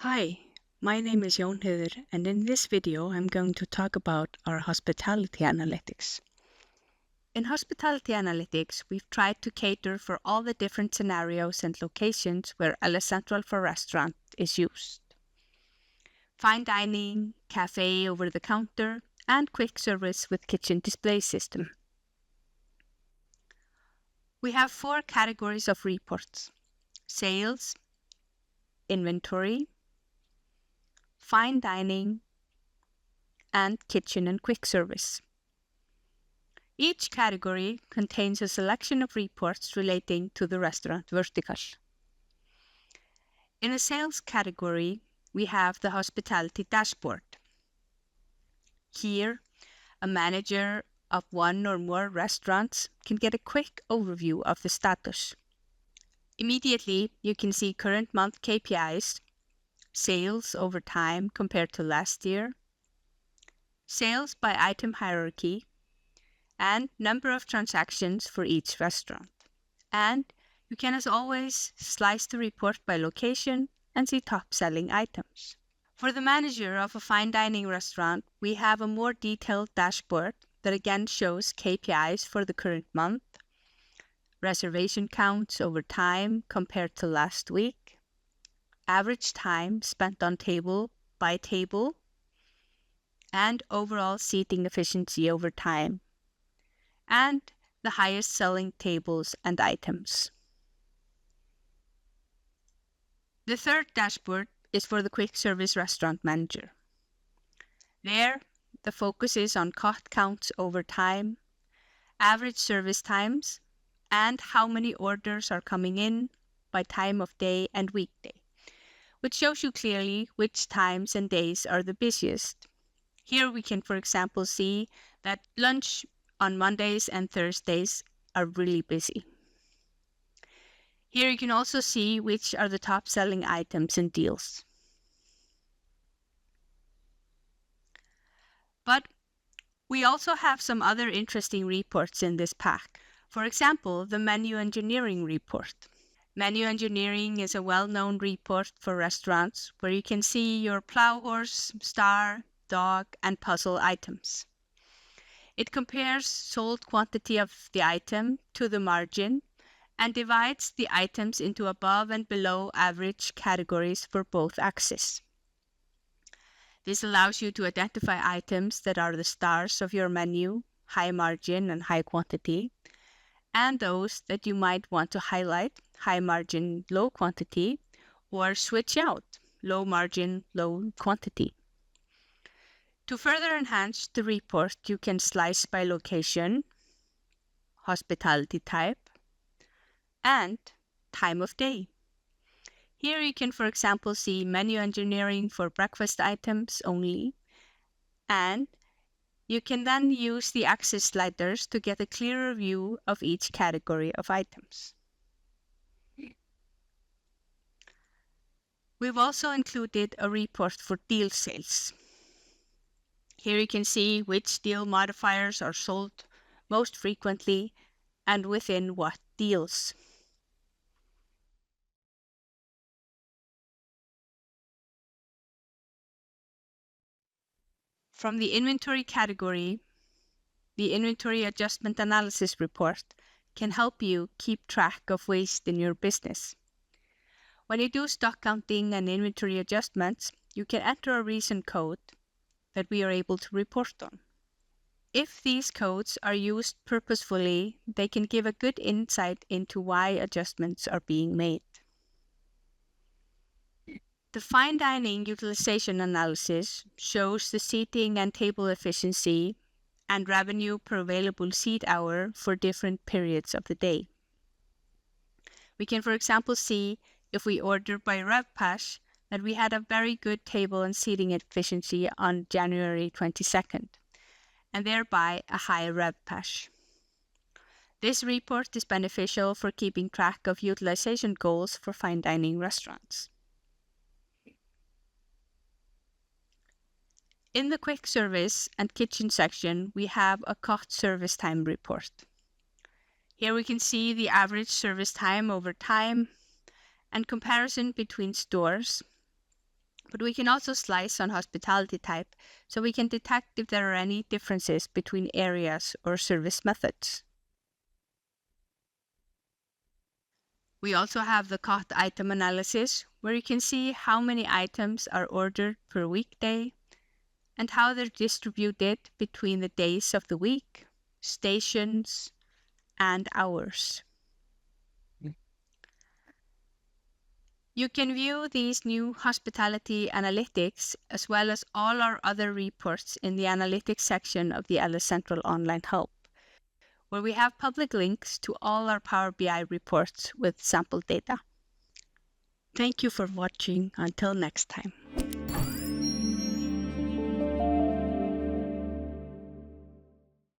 Hi, my name is Jónheiður, and in this video I'm going to talk about our hospitality analytics. In hospitality analytics, we've tried to cater for all the different scenarios and locations where LS Central for Restaurant is used. Fine dining, cafe over the counter, and quick service with kitchen display system. We have 4 categories of reports: sales, inventory, fine dining, and kitchen and quick service. Each category contains a selection of reports relating to the restaurant vertical. In the sales category, we have the hospitality dashboard. Here, a manager of 1 or more restaurants can get a quick overview of the status. Immediately, you can see current month KPIs, sales over time compared to last year, sales by item hierarchy, and number of transactions for each restaurant. And you can, as always, slice the report by location and see top-selling items. For the manager of a fine dining restaurant, we have a more detailed dashboard that again shows KPIs for the current month, reservation counts over time compared to last week, average time spent on table by table, and overall seating efficiency over time, and the highest selling tables and items. The third dashboard is for the quick service restaurant manager. There, the focus is on KOT counts over time, average service times, and how many orders are coming in by time of day and weekday, which shows you clearly which times and days are the busiest. Here we can, for example, see that lunch on Mondays and Thursdays are really busy. Here you can also see which are the top selling items and deals. But we also have some other interesting reports in this pack. For example, the menu engineering report. Menu engineering is a well-known report for restaurants where you can see your plow horse, star, dog, and puzzle items. It compares sold quantity of the item to the margin and divides the items into above and below average categories for both axes. This allows you to identify items that are the stars of your menu, high margin and high quantity, and those that you might want to highlight, high margin, low quantity, or switch out, low margin, low quantity. To further enhance the report, you can slice by location, hospitality type, and time of day. Here you can, for example, see menu engineering for breakfast items only, and you can then use the axis sliders to get a clearer view of each category of items. We've also included a report for deal sales. Here you can see which deal modifiers are sold most frequently and within what deals. From the inventory category, the inventory adjustment analysis report can help you keep track of waste in your business. When you do stock counting and inventory adjustments, you can enter a reason code that we are able to report on. If these codes are used purposefully, they can give a good insight into why adjustments are being made. The fine dining utilization analysis shows the seating and table efficiency and revenue per available seat hour for different periods of the day. We can, for example, see if we order by RevPash that we had a very good table and seating efficiency on January 22nd, and thereby a high RevPash. This report is beneficial for keeping track of utilization goals for fine dining restaurants. In the quick service and kitchen section, we have a KOT service time report. Here we can see the average service time over time and comparison between stores, But we can also slice on hospitality type, so we can detect if there are any differences between areas or service methods. We also have the KOT item analysis, where you can see how many items are ordered per weekday and how they're distributed between the days of the week, stations, and hours. You can view these new hospitality analytics as well as all our other reports in the analytics section of the LS Central online help, where we have public links to all our Power BI reports with sample data. Thank you for watching. Until next time.